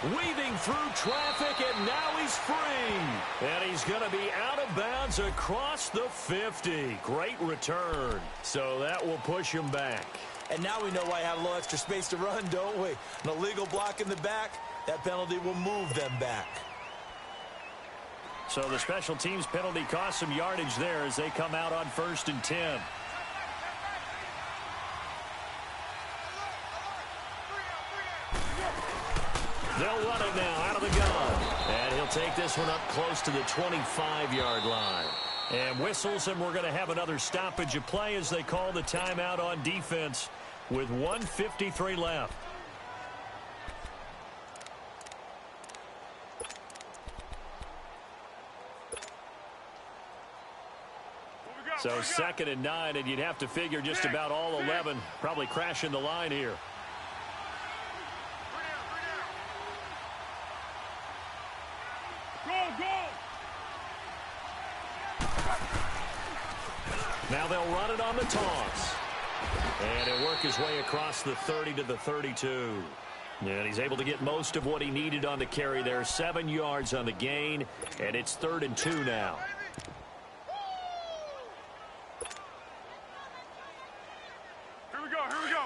S5: Weaving through traffic, and now he's free. And he's going to be out of bounds across the 50. Great return. So that will push him back.
S6: And now we know why I have a little extra space to run, don't we? An illegal block in the back, that penalty will move them back.
S5: So the special teams penalty cost some yardage there as they come out on 1st and 10. They'll run it now out of the gun. And he'll take this one up close to the 25-yard line. And whistles, and we're going to have another stoppage of play as they call the timeout on defense with 1:53 left. So 2nd and 9, and you'd have to figure just about all 11 probably crashing the line here. Now they'll run it on the toss. And he'll work his way across the 30 to the 32. And he's able to get most of what he needed on the carry there. 7 yards on the gain, and it's 3rd and 2 now.
S1: Here we go, here we go.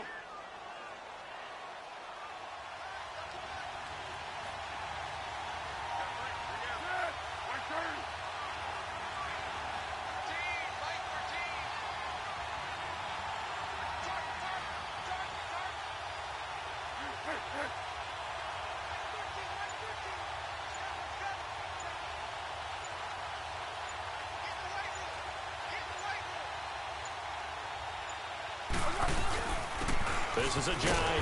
S5: This is a Ajayi,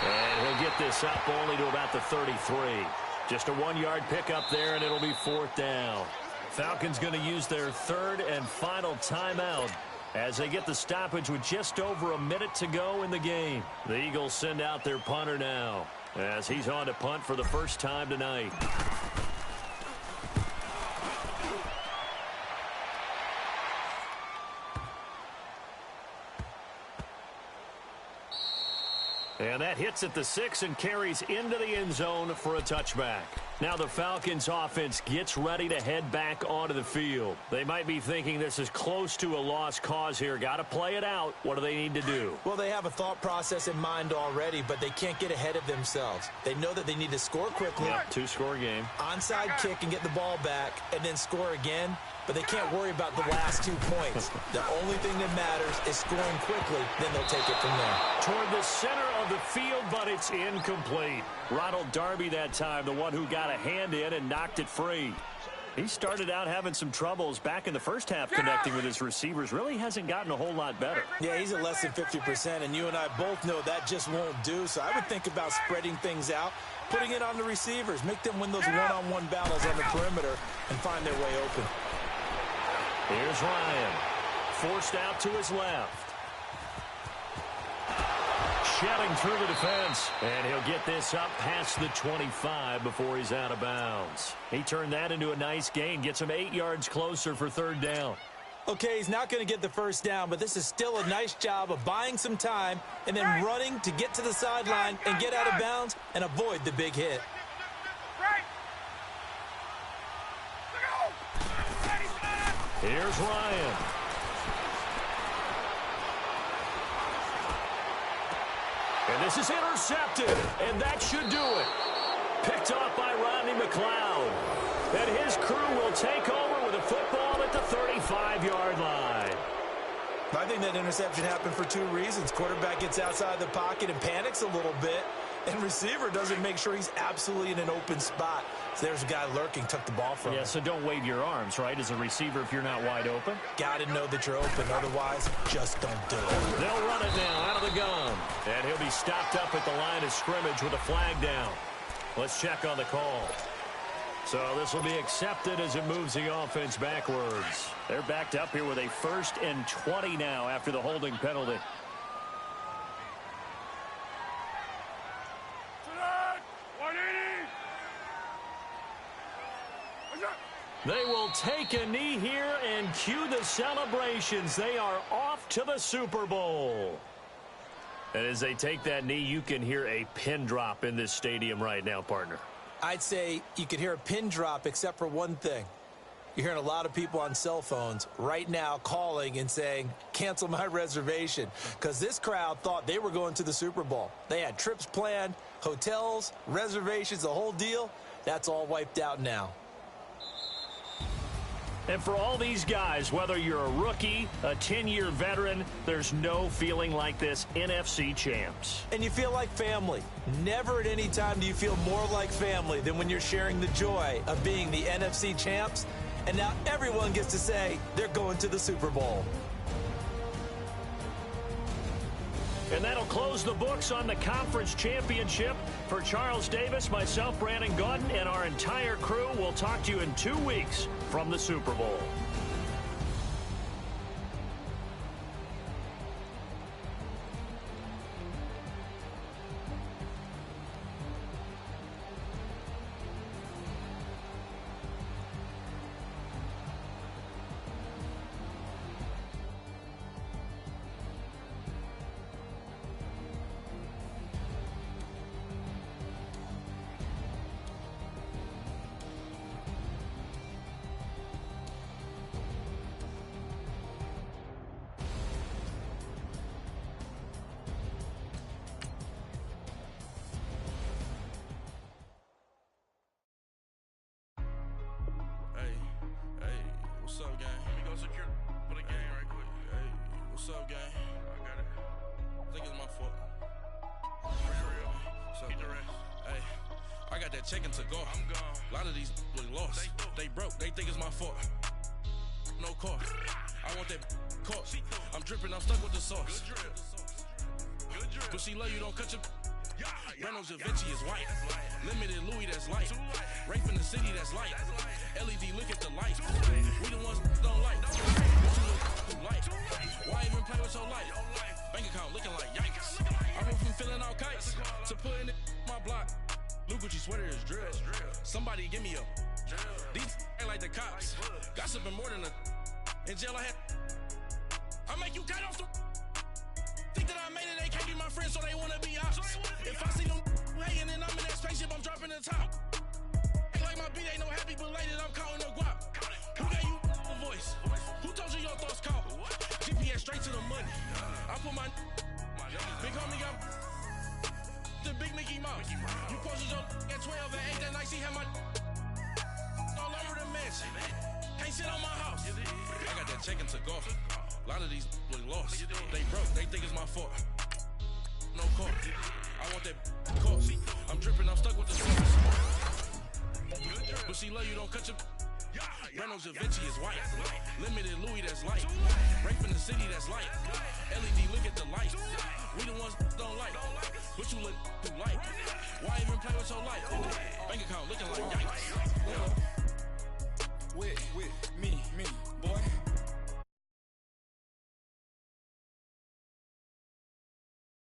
S5: and he'll get this up only to about the 33. Just a 1-yard pickup there, and it'll be 4th down. Falcons going to use their 3rd and final timeout as they get the stoppage with just over a minute to go in the game. The Eagles send out their punter now as he's on to punt for the first time tonight. And that hits at the 6 and carries into the end zone for a touchback. Now the Falcons offense gets ready to head back onto the field. They might be thinking this is close to a lost cause here. Got to play it out. What do they need to do?
S6: Well, they have a thought process in mind already, but they can't get ahead of themselves. They know that they need to score quickly.
S5: Yep, 2-score game.
S6: Onside kick and get the ball back and then score again. But they can't worry about the last 2 points. The only thing that matters is scoring quickly, then they'll take it from there.
S5: Toward the center of the field, but it's incomplete. Ronald Darby that time, the one who got a hand in and knocked it free. He started out having some troubles back in the first half connecting with his receivers. Really hasn't gotten a whole lot better.
S6: Yeah, he's at less than 50%, and you and I both know that just won't do. So I would think about spreading things out, putting it on the receivers, make them win those one-on-one battles on the perimeter, and find their way open.
S5: Here's Ryan, forced out to his left. Shelling through the defense, and he'll get this up past the 25 before he's out of bounds. He turned that into a nice gain, gets him 8 yards closer for 3rd down.
S6: Okay, he's not going to get the first down, but this is still a nice job of buying some time and then running to get to the sideline and get out of bounds and avoid the big hit.
S5: Here's Ryan. And this is intercepted, and that should do it. Picked off by Rodney McLeod. And his crew will take over with a football at the 35-yard line.
S6: I think that interception happened for two reasons. Quarterback gets outside the pocket and panics a little bit, and receiver doesn't make sure he's absolutely in an open spot. So there's a guy lurking, took the ball from him.
S5: Yeah, so don't wave your arms, right, as a receiver if you're not wide open.
S6: Got to know that you're open. Otherwise, just don't do it.
S5: They'll run it now out of the gun. And he'll be stopped up at the line of scrimmage with a flag down. Let's check on the call. So this will be accepted as it moves the offense backwards. They're backed up here with a 1st and 20 now after the holding penalty. They will take a knee here and cue the celebrations. They are off to the Super Bowl. And as they take that knee, you can hear a pin drop in this stadium right now, partner.
S6: I'd say you could hear a pin drop except for one thing. You're hearing a lot of people on cell phones right now calling and saying, cancel my reservation, because this crowd thought they were going to the Super Bowl. They had trips planned, hotels, reservations, the whole deal. That's all wiped out now.
S5: And for all these guys, whether you're a rookie, a 10-year veteran, there's no feeling like this NFC champs.
S6: And you feel like family. Never at any time do you feel more like family than when you're sharing the joy of being the NFC champs. And now everyone gets to say they're going to the Super Bowl.
S5: And that'll close the books on the conference championship. For Charles Davis, myself, Brandon Gaudin, and our entire crew, we'll talk to you in 2 weeks from the Super Bowl.
S7: What's up, gang? Let me go secure for the game right quick. Hey, what's up, gang? I got it. I think it's my fault. What's up, keep the rest. Hey, I got that chicken to go. I'm gone. A lot of these look lost. They broke. They think it's my fault. No cost. I want that cost. I'm dripping. I'm stuck with the sauce. Good drip. Good drip. But she love you. Don't cut your. Reynolds Da Vinci is white. Limited Louis, that's light. Rape in the city, that's light. LED, look at the light. We the ones don't like. But you look too light. Why even play with so light? Bank account looking like yikes. I went from feeling all kites to putting it in my block. Blue Gucci sweater is drill. Somebody give me a. These ain't like the cops. Gossiping more than a. In jail I had. I make you cut off the. Think that I made it, they can't be my friends, so they wanna be ops. If I see them hating and I'm in that spaceship, I'm dropping the top. Ain't like my beat ain't no happy belated, I'm counting the guap. Who gave you a voice? Who told you your thoughts count? GPS straight to the money. I put my big homie got the big Mickey Mouse. You posted your at 12 and 8 that night, she had my all over the mansion. Can't sit on my house. I got that chicken to go. A lot of these look lost. They broke, they think it's my fault. No cost. I want that cost. I'm dripping, I'm stuck with the sauce. But she love you, don't cut your. Reynolds Da Vinci is white. Limited Louis, that's light. Rape in the city, that's light. LED, look at the light. We the ones don't like. But you look too light. Why even play with so light? Bank account looking like yikes.
S8: With me,